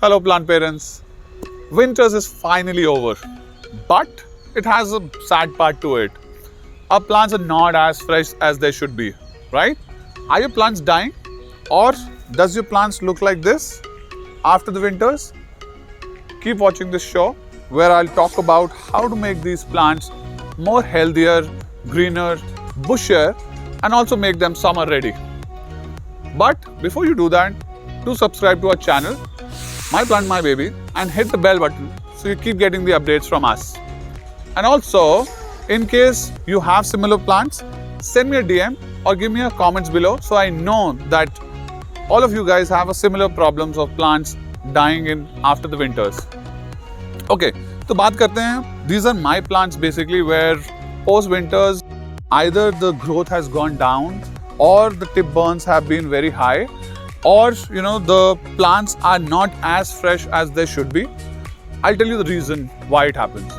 Hello plant parents. Winters is finally over, but it has a sad part to it. Our plants are not as fresh as they should be, right? Are your plants dying, or does your plants look like this after the winters? Keep watching this show where I'll talk about how to make these plants more healthier, greener, bushier, and also make them summer ready. But before you do that, do subscribe to our channel, My Plant My Baby, and hit the bell button so you keep getting the updates from us. And also, in case you have similar plants, send me a DM or give me a comments below so I know that all of you guys have a similar problems of plants dying in after the winters. Okay, तो बात करते हैं. These are my plants basically where post winters either the growth has gone down or the tip burns have been very high, or the plants are not as fresh as they should be. I'll tell you the reason why it happens.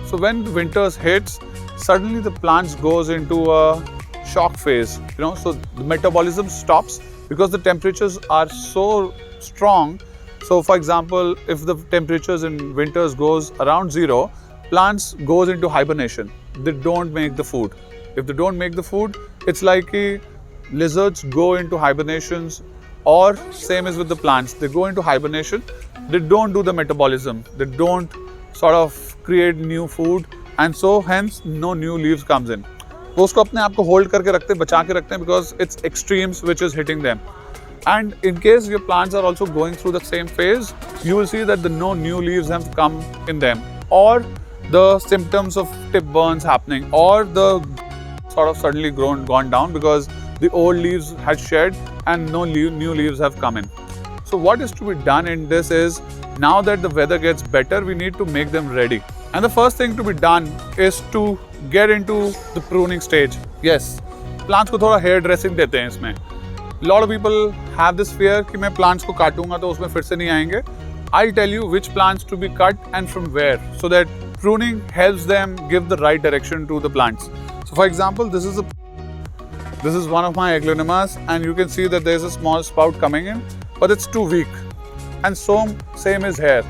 So when the winters hits, suddenly the plants goes into a shock phase, so the metabolism stops because the temperatures are so strong. So for example, if the temperatures in winters goes around 0, plants goes into hibernation. They don't make the food. If they don't make the food, it's like lizards go into hibernations, or same as with the plants. They go into hibernation. They don't do the metabolism. They don't sort of create new food, and so hence no new leaves comes in. वो उसको अपने आप को hold करके रखते हैं, बचा के रखते हैं, because it's extremes which is hitting them. And in case your plants are also going through the same phase, you will see that the no new leaves have come in them, or the symptoms of tip burns happening, or the sort of suddenly gone down because the old leaves had shed and no new leaves have come in. So what is to be done in this is, now that the weather gets better, we need to make them ready. And the first thing to be done is to get into the pruning stage. Yes, plants को थोड़ा hair dressing देते हैं इसमें. Lot of people have this fear कि मैं plants को काटूंगा तो उसमें फिर से नहीं आएंगे. I'll tell you which plants to be cut and from where, so that pruning helps them give the right direction to the plants. So for example, this is one of my Aglaonemas, and you can see that there's a small spout coming in, but it's too weak. And so same is here.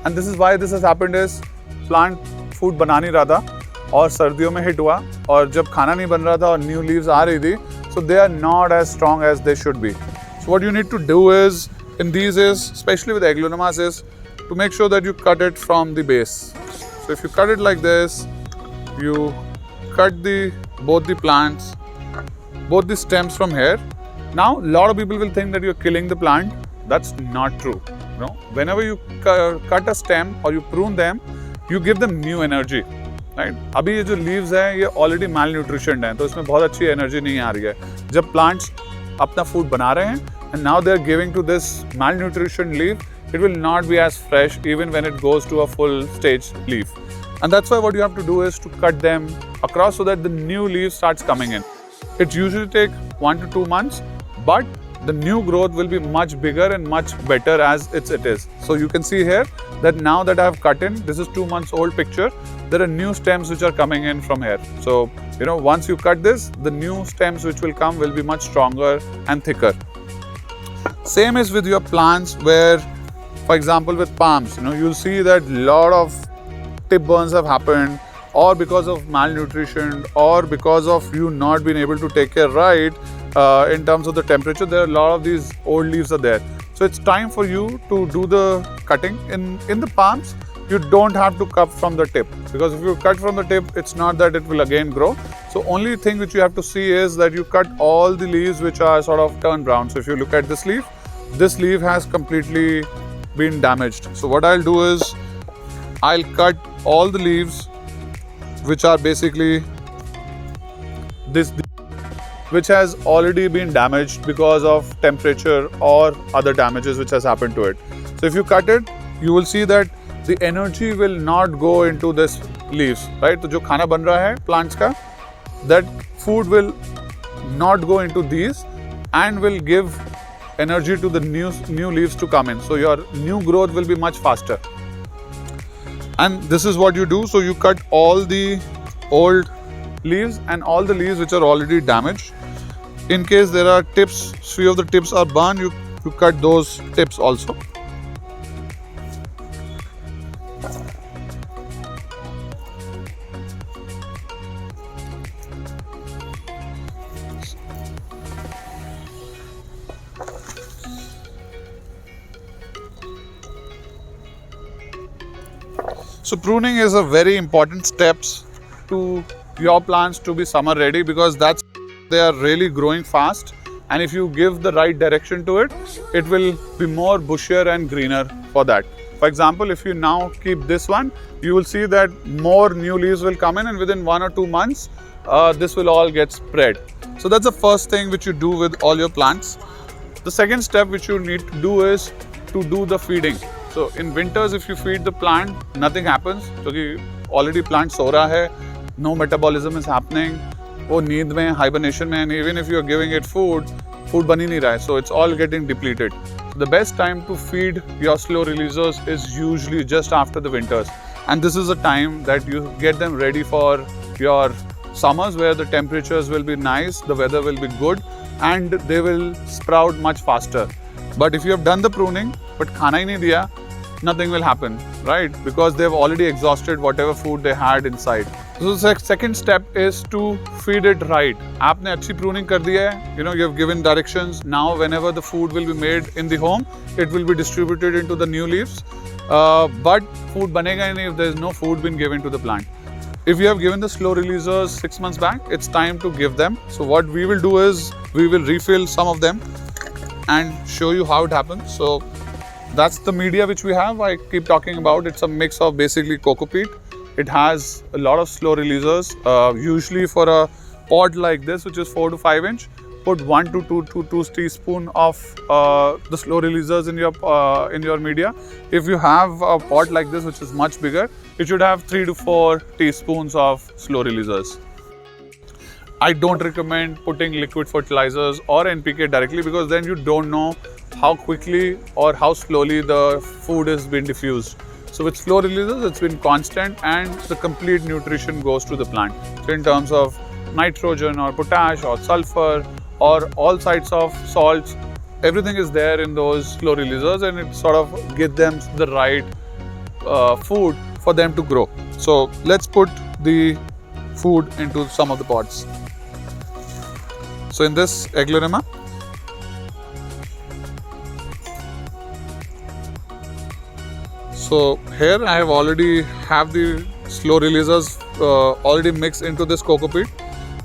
And this is why this has happened is, plant food बना नहीं रहा था और सर्दियों में hit हुआ, और जब खाना नहीं बन रहा था और new leaves आ रही थी, so they are not as strong as they should be. So what you need to do is, in these is, especially with Aglaonemas, is to make sure that you cut it from the base. So if you cut it like this, you cut both the plants, both the stems from here. Now, a lot of people will think that you're killing the plant. That's not true. Whenever you cut a stem or you prune them, you give them new energy. Right? अभी ये जो leaves हैं, ये already malnutritioned हैं, तो इसमें बहुत अच्छी energy नहीं आ रही है. जब plants अपना food बना रहे हैं, and now they're giving to this malnutrition leaf, it will not be as fresh even when it goes to a full stage leaf. And that's why what you have to do is to cut them across so that the new leaf starts coming in. It usually takes 1 to 2 months, but the new growth will be much bigger and much better as it is. So you can see here that now that I have cut in, this is 2 months old picture, there are new stems which are coming in from here. So, once you cut this, the new stems which will come will be much stronger and thicker. Same is with your plants where, for example, with palms, you'll see that lot of tip burns have happened, or because of malnutrition, or because of you not being able to take care right in terms of the temperature. There are a lot of these old leaves are there. So it's time for you to do the cutting. In the palms, you don't have to cut from the tip, because if you cut from the tip, it's not that it will again grow. So only thing which you have to see is that you cut all the leaves which are sort of turned brown. So if you look at this leaf has completely been damaged. So what I'll do is, I'll cut all the leaves which are basically this, which has already been damaged because of temperature or other damages which has happened to it. So if you cut it, you will see that the energy will not go into this leaves, right? So जो खाना बन रहा है plants का, that food will not go into these and will give energy to the new leaves to come in. So your new growth will be much faster. And this is what you do. So you cut all the old leaves and all the leaves which are already damaged. In case there are tips, few of the tips are burned, you cut those tips also. So pruning is a very important steps to your plants to be summer ready, because they are really growing fast, and if you give the right direction to it, it will be more bushier and greener for that. For example, if you now keep this one, you will see that more new leaves will come in, and within 1 or 2 months, this will all get spread. So that's the first thing which you do with all your plants. The second step which you need to do is to do the feeding. So in winters, if you feed the plant, nothing happens because already plant so raha hai, no metabolism is happening, वो नींद में, hibernation में, and even if you are giving it food बन ही नहीं रहा है, so it's all getting depleted. So the best time to feed your slow releasers is usually just after the winters, and this is a time that you get them ready for your summers where the temperatures will be nice, the weather will be good, and they will sprout much faster. But if you have done the pruning but खाना ही नहीं दिया, nothing will happen, right? Because they've already exhausted whatever food they had inside. So the second step is to feed it right. आपने अच्छी pruning कर दिया है, you have given directions. Now whenever the food will be made in the home, it will be distributed into the new leaves. But food बनेगा ही नहीं if there is no food been given to the plant. If you have given the slow releasers 6 months back, it's time to give them. So what we will do is we will refill some of them and show you how it happens. So that's the media which we have. I keep talking about. It's a mix of basically coco peat. It has a lot of slow releasers. Usually for a pot like this, which is 4 to 5 inch, put 1 to 2 teaspoon of the slow releasers in your media. If you have a pot like this, which is much bigger, it should have 3 to 4 teaspoons of slow releasers. I don't recommend putting liquid fertilizers or NPK directly, because then you don't know how quickly or how slowly the food is being diffused. So with slow releases, it's been constant and the complete nutrition goes to the plant. So in terms of nitrogen or potash or sulfur or all sides of salts, everything is there in those slow releasers, and it sort of gives them the right food for them to grow. So let's put the food into some of the pots. So in this Aglaonema, so here I have already have the slow releasers already mixed into this coco peat.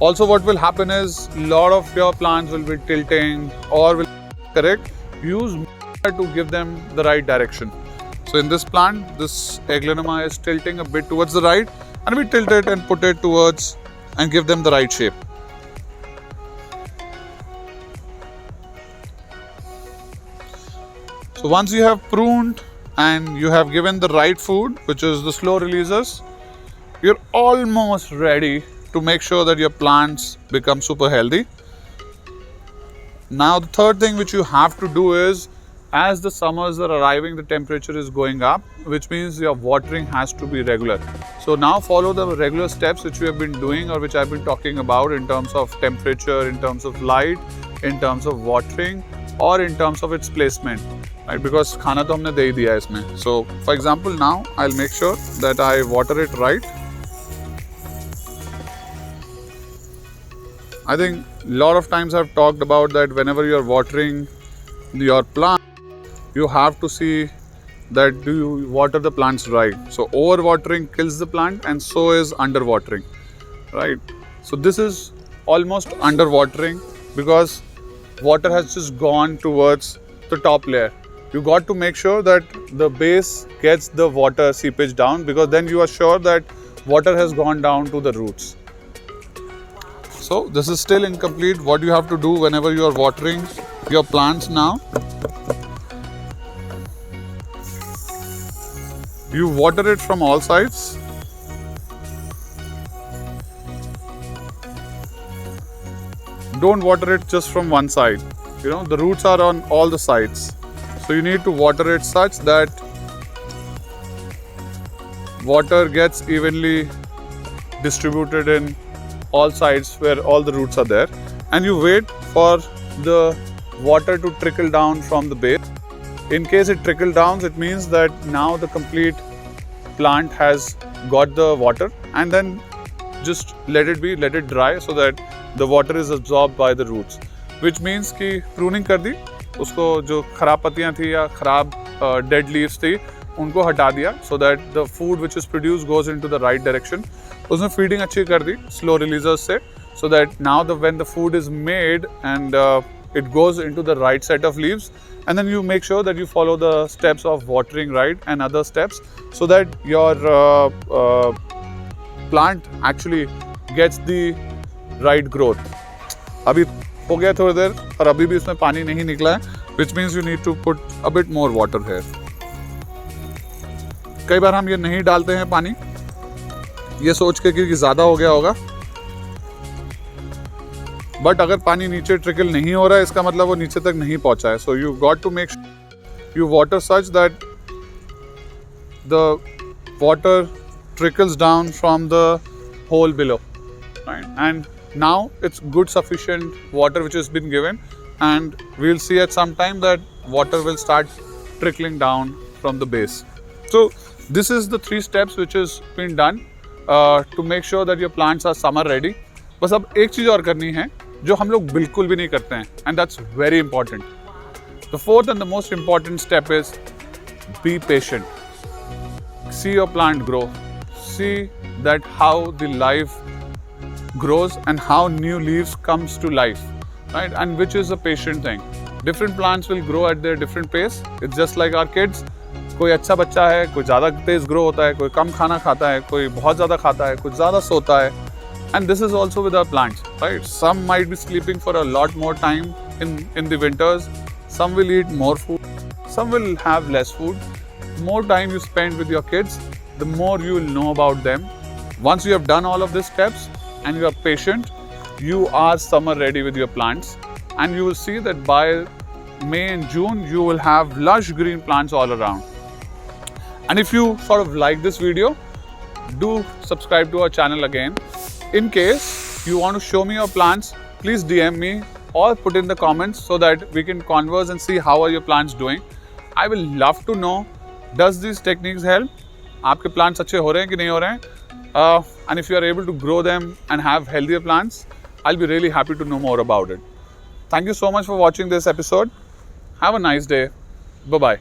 Also what will happen is a lot of your plants will be tilting or will correct. Use to give them the right direction. So in this plant, this Aglaonema is tilting a bit towards the right, and we tilt it and put it towards and give them the right shape. So once you have pruned and you have given the right food, which is the slow releasers, you're almost ready to make sure that your plants become super healthy. Now the third thing which you have to do is, as the summers are arriving, the temperature is going up, which means your watering has to be regular. So now follow the regular steps which we have been doing or which I've been talking about in terms of temperature, in terms of light, in terms of watering, or in terms of its placement. Right? Because खाना तो हमने दे ही दिया है इसमें. So for example, now I'll make sure that I water it right. I think a lot of times I've talked about that whenever you're watering your plant, you have to see that do you water the plants right. So over watering kills the plant, and so is under watering, right? So this is almost under watering because water has just gone towards the top layer. You got to make sure that the base gets the water seepage down, because then you are sure that water has gone down to the roots. So this is still incomplete. What you have to do whenever you are watering your plants now, you water it from all sides. Don't water it just from one side. The roots are on all the sides. So you need to water it such that water gets evenly distributed in all sides where all the roots are there, and you wait for the water to trickle down from the base. In case it trickles down, it means that now the complete plant has got the water, and then just let it dry so that the water is absorbed by the roots, which means कि pruning कर दी, उसको जो खराब पत्तियाँ थी या खराब dead leaves थी, उनको हटा दिया so that the food which is produced goes into the right direction. उसमें feeding अच्छी कर दी slow releasers से, so that now when the food is made and it goes into the right set of leaves, and then you make sure that you follow the steps of watering right and other steps so that your plant actually gets the right growth. अभी हो गया थोड़ी देर और अभी भी इसमें पानी नहीं निकला है, which means you need to put a bit more water here. कई बार हम ये नहीं डालते हैं पानी, ये सोच के कि ज़्यादा हो गया होगा, बट अगर पानी नीचे ट्रिकल नहीं हो रहा है इसका मतलब वो नीचे तक नहीं पहुंचा है. So you got to make you water such that the water trickles down from the hole below, right? And now it's good sufficient water which has been given, and we'll see at some time that water will start trickling down from the base. So this is the 3 steps which has been done to make sure that your plants are summer ready. बस अब एक चीज़ और करनी है जो हम लोग बिल्कुल भी नहीं करते हैं, and that's very important. The 4th and the most important step is be patient. See your plant grow. See that how the life grows and how new leaves comes to life, right? And which is a patient thing. Different plants will grow at their different pace. It's just like our kids. कोई अच्छा बच्चा है, कोई ज़्यादा तेज़ grow होता है, कोई कम खाना खाता है, कोई बहुत ज़्यादा खाता है, कुछ ज़्यादा सोता है. And this is also with our plants, right? Some might be sleeping for a lot more time in the winters. Some will eat more food. Some will have less food. More time you spend with your kids, the more you will know about them. Once you have done all of these steps and you are patient, you are summer ready with your plants, and you will see that by May and June you will have lush green plants all around. And if you sort of like this video, do subscribe to our channel again. In case you want to show me your plants, please DM me or put in the comments so that we can converse and see how are your plants doing. I will love to know, does these techniques help? आपके plants अच्छे हो रहे हैं कि नहीं हो रहे हैं? And if you are able to grow them and have healthier plants, I'll be really happy to know more about it. Thank you so much for watching this episode. Have a nice day. Bye-bye.